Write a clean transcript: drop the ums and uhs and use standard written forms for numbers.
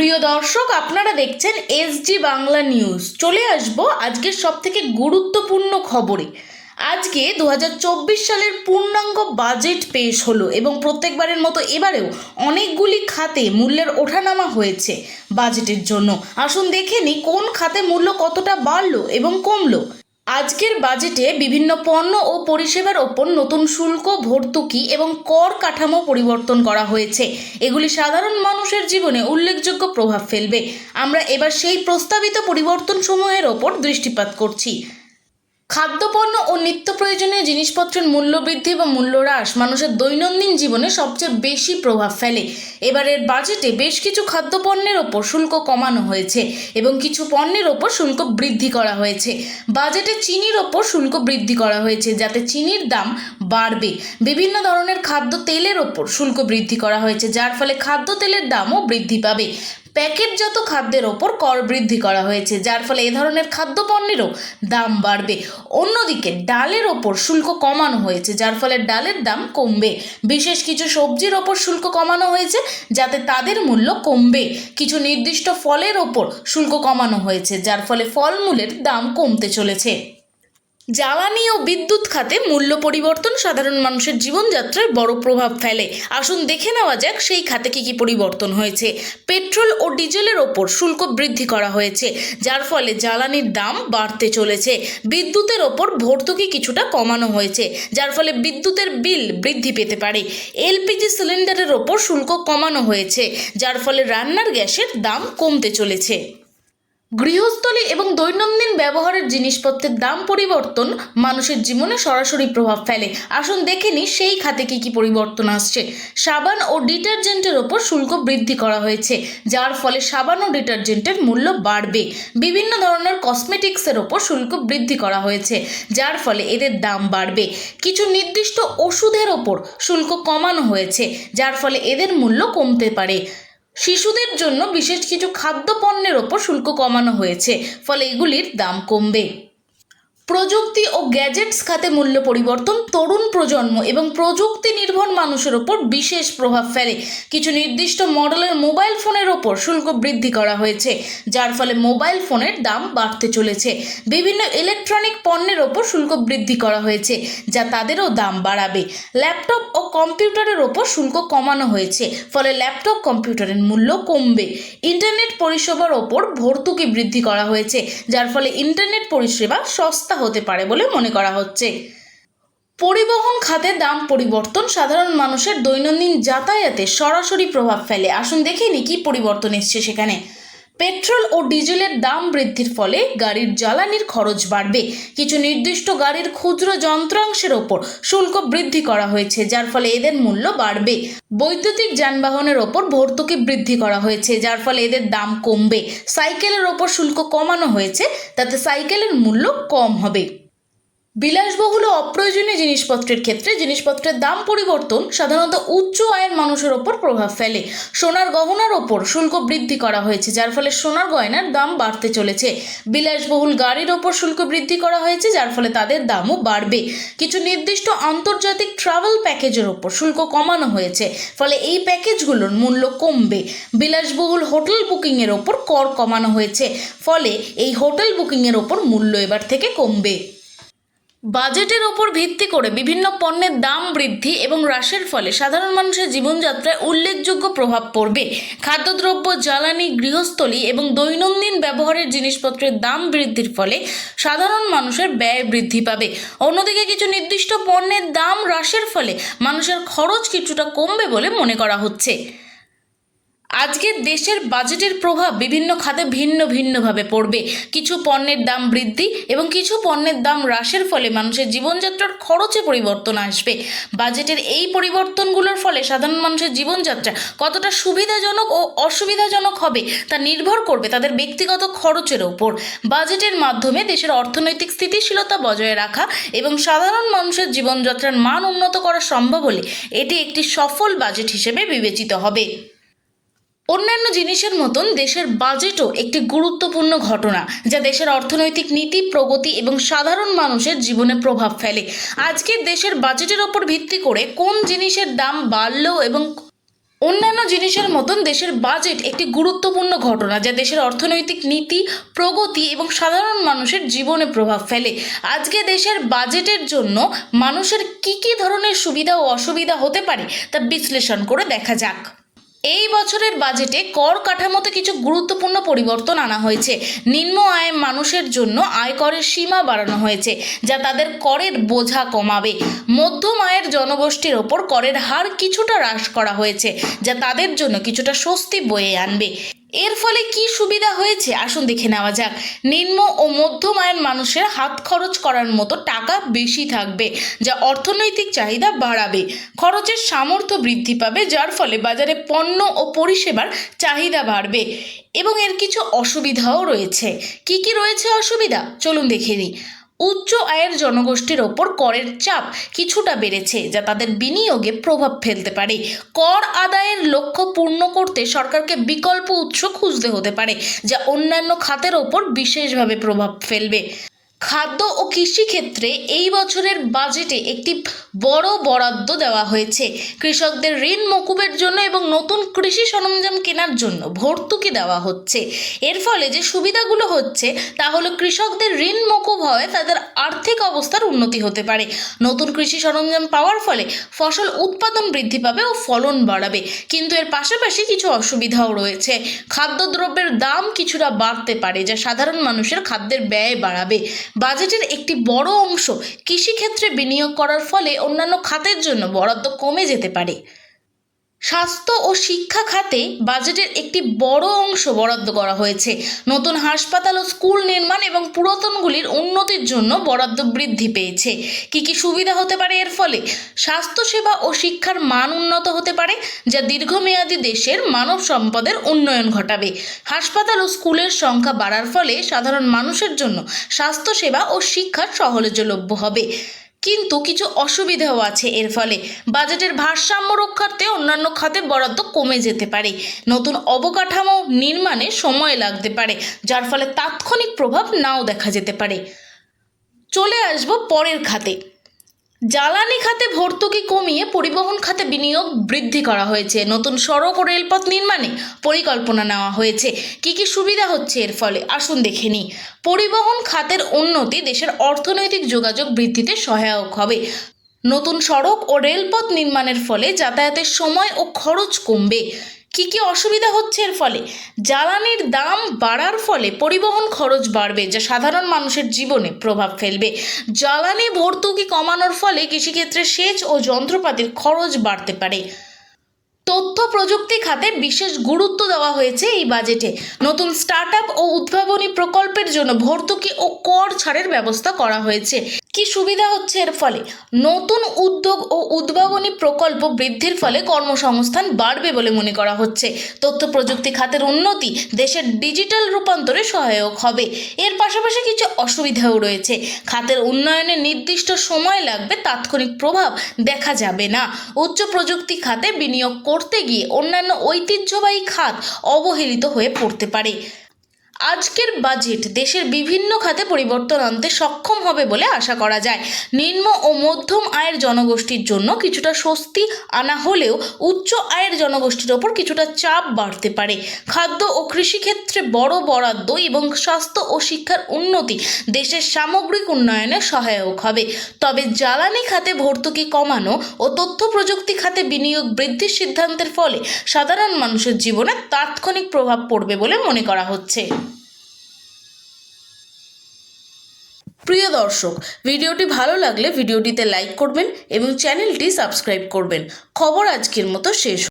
প্রিয় দর্শক, আপনারা দেখছেন এসডি বাংলা নিউজ। চলে আসবো আজকের সবথেকে গুরুত্বপূর্ণ খবরে। আজকে 2024 সালের পূর্ণাঙ্গ বাজেট পেশ হলো এবং প্রত্যেকবারের মতো এবারেও অনেকগুলি খাতে মূল্যের ওঠানামা হয়েছে বাজেটের জন্য। আসুন দেখে নিই কোন খাতে মূল্য কতটা বাড়লো এবং কমলো। আজকের বাজেটে বিভিন্ন পণ্য ও পরিষেবার ওপর নতুন শুল্ক, ভর্তুকি এবং কর কাঠামো পরিবর্তন করা হয়েছে। এগুলি সাধারণ মানুষের জীবনে উল্লেখযোগ্য প্রভাব ফেলবে। আমরা এবার সেই প্রস্তাবিত পরিবর্তনসমূহের ওপর দৃষ্টিপাত করছি। খাদ্যপণ্য ও নিত্য প্রয়োজনীয় জিনিসপত্রের মূল্য বৃদ্ধি বা মূল্য হ্রাস মানুষের দৈনন্দিন জীবনে সবচেয়ে বেশি প্রভাব ফেলে। এবারের বাজেটে বেশ কিছু খাদ্যপণ্যের ওপর শুল্ক কমানো হয়েছে এবং কিছু পণ্যের ওপর শুল্ক বৃদ্ধি করা হয়েছে। বাজেটে চিনির ওপর শুল্ক বৃদ্ধি করা হয়েছে যাতে চিনির দাম বাড়বে। বিভিন্ন ধরনের খাদ্য তেলের ওপর শুল্ক বৃদ্ধি করা হয়েছে যার ফলে খাদ্য তেলের দামও বৃদ্ধি পাবে। প্যাকেটজাত খাদ্যের ওপর কর বৃদ্ধি করা হয়েছে যার ফলে এ ধরনের খাদ্যপণ্যেরও দাম বাড়বে। অন্যদিকে ডালের ওপর শুল্ক কমানো হয়েছে যার ফলে ডালের দাম কমবে। বিশেষ কিছু সবজির ওপর শুল্ক কমানো হয়েছে যাতে তাদের মূল্য কমবে। কিছু নির্দিষ্ট ফলের ওপর শুল্ক কমানো হয়েছে যার ফলে ফলমূলের দাম কমতে চলেছে। জ্বালানি ও বিদ্যুৎ খাতে মূল্য পরিবর্তন সাধারণ মানুষের জীবনযাত্রায় বড় প্রভাব ফেলে। আসুন দেখে নেওয়া যাক সেই খাতে কী পরিবর্তন হয়েছে। পেট্রোল ও ডিজেলের ওপর শুল্ক বৃদ্ধি করা হয়েছে যার ফলে জ্বালানির দাম বাড়তে চলেছে। বিদ্যুতের ওপর ভর্তুকি কিছুটা কমানো হয়েছে যার ফলে বিদ্যুতের বিল বৃদ্ধি পেতে পারে। এলপিজি সিলিন্ডারের ওপর শুল্ক কমানো হয়েছে যার ফলে রান্নার গ্যাসের দাম কমতে চলেছে। গৃহস্থলী এবং দৈনন্দিন ব্যবহারের জিনিসপত্রের দাম পরিবর্তন মানুষের জীবনে সরাসরি প্রভাব ফেলে। আসুন দেখে নিই সেই খাতে কী পরিবর্তন আসছে। সাবান ও ডিটারজেন্টের ওপর শুল্ক বৃদ্ধি করা হয়েছে যার ফলে সাবান ও ডিটারজেন্টের মূল্য বাড়বে। বিভিন্ন ধরনের কসমেটিক্সের ওপর শুল্ক বৃদ্ধি করা হয়েছে যার ফলে এদের দাম বাড়বে। কিছু নির্দিষ্ট ওষুধের ওপর শুল্ক কমানো হয়েছে যার ফলে এদের মূল্য কমতে পারে। শিশুদের জন্য বিশেষ কিছু খাদ্যপণ্যের ওপর শুল্ক কমানো হয়েছে ফলে এগুলির দাম কমবে। প্রযুক্তি ও গ্যাজেটস খাতে মূল্য পরিবর্তন তরুণ প্রজন্ম এবং প্রযুক্তি নির্ভর মানুষের ওপর বিশেষ প্রভাব ফেলে। কিছু নির্দিষ্ট মডেলের মোবাইল ফোনের ওপর শুল্ক বৃদ্ধি করা হয়েছে যার ফলে মোবাইল ফোনের দাম বাড়তে চলেছে। বিভিন্ন ইলেকট্রনিক পণ্যের ওপর শুল্ক বৃদ্ধি করা হয়েছে যা তাদেরও দাম বাড়াবে। ল্যাপটপ ও কম্পিউটারের ওপর শুল্ক কমানো হয়েছে ফলে ল্যাপটপ কম্পিউটারের মূল্য কমবে। ইন্টারনেট পরিষেবার ওপর ভর্তুকি বৃদ্ধি করা হয়েছে যার ফলে ইন্টারনেট পরিষেবা সস্তা হতে পারে বলে মনে করা হচ্ছে। পরিবহন খাতে দাম পরিবর্তন সাধারণ মানুষের দৈনন্দিন যাতায়াতে সরাসরি প্রভাব ফেলে। আসুন দেখে নিই কী পরিবর্তন এসছে সেখানে। পেট্রোল ও ডিজেলের দাম বৃদ্ধির ফলে গাড়ির জ্বালানির খরচ বাড়বে। কিছু নির্দিষ্ট গাড়ির ক্ষুদ্র যন্ত্রাংশের ওপর শুল্ক বৃদ্ধি করা হয়েছে যার ফলে এদের মূল্য বাড়বে। বৈদ্যুতিক যানবাহনের ওপর ভর্তুকি বৃদ্ধি করা হয়েছে যার ফলে এদের দাম কমবে। সাইকেলের ওপর শুল্ক কমানো হয়েছে তাতে সাইকেলের মূল্য কম হবে। বিলাসবহুল ও অপ্রয়োজনীয় জিনিসপত্রের ক্ষেত্রে জিনিসপত্রের দাম পরিবর্তন সাধারণত উচ্চ আয়ের মানুষের ওপর প্রভাব ফেলে। সোনার গহনার ওপর শুল্ক বৃদ্ধি করা হয়েছে যার ফলে সোনার গয়নার দাম বাড়তে চলেছে। বিলাসবহুল গাড়ির ওপর শুল্ক বৃদ্ধি করা হয়েছে যার ফলে তাদের দামও বাড়বে। কিছু নির্দিষ্ট আন্তর্জাতিক ট্রাভেল প্যাকেজের ওপর শুল্ক কমানো হয়েছে ফলে এই প্যাকেজগুলোর মূল্য কমবে। বিলাসবহুল হোটেল বুকিংয়ের ওপর কর কমানো হয়েছে ফলে এই হোটেল বুকিংয়ের ওপর মূল্য এবার থেকে কমবে। বাজেটের ওপর ভিত্তি করে বিভিন্ন পণ্যের দাম বৃদ্ধি এবং হ্রাসের ফলে সাধারণ মানুষের জীবনযাত্রায় উল্লেখযোগ্য প্রভাব পড়বে। খাদ্যদ্রব্য, জ্বালানি, গৃহস্থলী এবং দৈনন্দিন ব্যবহারের জিনিসপত্রের দাম বৃদ্ধির ফলে সাধারণ মানুষের ব্যয় বৃদ্ধি পাবে। অন্যদিকে কিছু নির্দিষ্ট পণ্যের দাম হ্রাসের ফলে মানুষের খরচ কিছুটা কমবে বলে মনে করা হচ্ছে। আজকের দেশের বাজেটের প্রভাব বিভিন্ন খাতে ভিন্ন ভিন্নভাবে পড়বে। কিছু পণ্যের দাম বৃদ্ধি এবং কিছু পণ্যের দাম হ্রাসের ফলে মানুষের জীবনযাত্রার খরচে পরিবর্তন আসবে। বাজেটের এই পরিবর্তনগুলোর ফলে সাধারণ মানুষের জীবনযাত্রা কতটা সুবিধাজনক ও অসুবিধাজনক হবে তা নির্ভর করবে তাদের ব্যক্তিগত খরচের ওপর। বাজেটের মাধ্যমে দেশের অর্থনৈতিক স্থিতিশীলতা বজায় রাখা এবং সাধারণ মানুষের জীবনযাত্রার মান উন্নত করা সম্ভব হলে এটি একটি সফল বাজেট হিসেবে বিবেচিত হবে। অন্যান্য জিনিসের মতন দেশের বাজেটও একটি গুরুত্বপূর্ণ ঘটনা যা দেশের অর্থনৈতিক নীতি, প্রগতি এবং সাধারণ মানুষের জীবনে প্রভাব ফেলে। আজকের দেশের বাজেটের ওপর ভিত্তি করে কোন জিনিসের দাম বাড়লো এবং অন্যান্য জিনিসের মতন দেশের বাজেট একটি গুরুত্বপূর্ণ ঘটনা, যা দেশের অর্থনৈতিক নীতি, প্রগতি এবং সাধারণ মানুষের জীবনে প্রভাব ফেলে। আজকে দেশের বাজেটের জন্য মানুষের কী ধরনের সুবিধা ও অসুবিধা হতে পারে তা বিশ্লেষণ করে দেখা যাক। এই বছরের বাজেটে কর কাঠামোতে কিছু গুরুত্বপূর্ণ পরিবর্তন আনা হয়েছে। নিম্ন আয়ের মানুষের জন্য আয়করের সীমা বাড়ানো হয়েছে, যা তাদের করের বোঝা কমাবে। মধ্যম আয়ের জনগোষ্ঠীর ওপর করের হার কিছুটা হ্রাস করা হয়েছে, যা তাদের জন্য কিছুটা স্বস্তি বয়ে আনবে। এর ফলে কি সুবিধা হয়েছে আসুন দেখে নেওয়া যাক। নিম্ন ও মধ্যম আয়ের মানুষের হাত খরচ করার মতো টাকা বেশি থাকবে, যা অর্থনৈতিক চাহিদা বাড়াবে। খরচের সামর্থ্য বৃদ্ধি পাবে, যার ফলে বাজারে পণ্য ও পরিষেবার চাহিদা বাড়বে। এবং এর কিছু অসুবিধাও রয়েছে। কি রয়েছে অসুবিধা চলুন দেখে নিই। উচ্চ আয়ের জনগোষ্ঠীর ওপর করের চাপ কিছুটা বেড়েছে, যা তাদের বিনিয়োগে প্রভাব ফেলতে পারে। কর আদায়ের লক্ষ্য পূর্ণ করতে সরকারকে বিকল্প উৎস খুঁজতে হতে পারে, যা অন্যান্য খাতের ওপর বিশেষভাবে প্রভাব ফেলবে। খাদ্য ও কৃষি ক্ষেত্রে এই বছরের বাজেটে একটি বড় বরাদ্দ দেওয়া হয়েছে। কৃষকদের ঋণ মকুবের জন্য এবং নতুন কৃষি সরঞ্জাম কেনার জন্য ভর্তুকি দেওয়া হচ্ছে। এর ফলে যে সুবিধাগুলো হচ্ছে তা হলো কৃষকদের ঋণ মকুব হওয়ায় তাদের আর্থিক অবস্থার উন্নতি হতে পারে। নতুন কৃষি সরঞ্জাম পাওয়ার ফলে ফসল উৎপাদন বৃদ্ধি পাবে ও ফলন বাড়াবে। কিন্তু এর পাশাপাশি কিছু অসুবিধাও রয়েছে। খাদ্যদ্রব্যের দাম কিছুটা বাড়তে পারে, যা সাধারণ মানুষের খাদ্যের ব্যয় বাড়াবে। বাজেটের একটি বড় অংশ কৃষিক্ষেত্রে বিনিয়োগ করার ফলে অন্যান্য খাতের জন্য বরাদ্দ কমে যেতে পারে। স্বাস্থ্য ও শিক্ষা খাতে বাজেটের একটি বড় অংশ বরাদ্দ করা হয়েছে। নতুন হাসপাতাল ও স্কুল নির্মাণ এবং পুরাতনগুলির উন্নতির জন্য বরাদ্দ বৃদ্ধি পেয়েছে। কি সুবিধা হতে পারে এর ফলে? স্বাস্থ্যসেবা ও শিক্ষার মান উন্নত হতে পারে, যা দীর্ঘমেয়াদী দেশের মানব সম্পদের উন্নয়ন ঘটাবে। হাসপাতাল ও স্কুলের সংখ্যা বাড়ার ফলে সাধারণ মানুষের জন্য স্বাস্থ্যসেবা ও শিক্ষা সহজলভ্য হবে। কিন্তু কিছু অসুবিধাও আছে এর ফলে। বাজেটের ভারসাম্য রক্ষার্থে অন্যান্য খাতে বরাদ্দ কমে যেতে পারে। নতুন অবকাঠামো নির্মাণে সময় লাগতে পারে, যার ফলে তাৎক্ষণিক প্রভাব নাও দেখা যেতে পারে। চলে আসবো পরের খাতে। জ্বালানি খাতে ভর্তুকি কমিয়ে পরিবহন খাতে বিনিয়োগ বৃদ্ধি করা হয়েছে। নতুন সড়ক ও রেলপথ নির্মাণে পরিকল্পনা নেওয়া হয়েছে। কি সুবিধা হচ্ছে এর ফলে আসুন দেখে নিই। পরিবহন খাতের উন্নতি দেশের অর্থনৈতিক যোগাযোগ বৃদ্ধিতে সহায়ক হবে। নতুন সড়ক ও রেলপথ নির্মাণের ফলে যাতায়াতের সময় ও খরচ কমবে। কি অসুবিধা হচ্ছে এর ফলে? জ্বালানির দাম বাড়ার ফলে পরিবহন খরচ বাড়বে, যা সাধারণ মানুষের জীবনে প্রভাব ফেলবে। জ্বালানি ভর্তুকি কমানোর ফলে কৃষিক্ষেত্রে সেচ ও যন্ত্রপাতির খরচ বাড়তে পারে। তথ্য প্রযুক্তি খাতে বিশেষ গুরুত্ব দেওয়া হয়েছে এই বাজেটে। নতুন স্টার্টআপ ও উদ্ভাবনী প্রকল্পের জন্য ভর্তুকি ও কর ছাড়ের ব্যবস্থা করা হয়েছে। কি সুবিধা হচ্ছে এর ফলে? নতুন উদ্যোগ ও উদ্ভাবনী প্রকল্প বৃদ্ধির ফলে কর্মসংস্থান বাড়বে বলে মনে করা হচ্ছে। তথ্য প্রযুক্তি খাতের উন্নতি দেশের ডিজিটাল রূপান্তরে সহায়ক হবে। এর পাশাপাশি কিছু অসুবিধাও রয়েছে। খাতের উন্নয়নে নির্দিষ্ট সময় লাগবে, তাৎক্ষণিক প্রভাব দেখা যাবে না। উচ্চ প্রযুক্তি খাতে বিনিয়োগ করতে গিয়ে অন্যান্য ঐতিহ্যবাহী খাত অবহেলিত হয়ে পড়তে পারে। আজকের বাজেট দেশের বিভিন্ন খাতে পরিবর্তন আনতে সক্ষম হবে বলে আশা করা যায়। নিম্ন ও মধ্যম আয়ের জনগোষ্ঠীর জন্য কিছুটা স্বস্তি আনা হলেও উচ্চ আয়ের জনগোষ্ঠীর ওপর কিছুটা চাপ বাড়তে পারে। খাদ্য ও কৃষিক্ষেত্রে বড় বরাদ্দ এবং স্বাস্থ্য ও শিক্ষার উন্নতি দেশের সামগ্রিক উন্নয়নে সহায়ক হবে। তবে জ্বালানি খাতে ভর্তুকি কমানো ও তথ্য প্রযুক্তি খাতে বিনিয়োগ বৃদ্ধির সিদ্ধান্তের ফলে সাধারণ মানুষের জীবনে তাৎক্ষণিক প্রভাব পড়বে বলে মনে করা হচ্ছে। প্রিয় দর্শক, ভিডিওটি ভালো লাগলে ভিডিওটিতে লাইক করবেন এবং চ্যানেলটি সাবস্ক্রাইব করবেন। খবর আজকের মতো শেষ।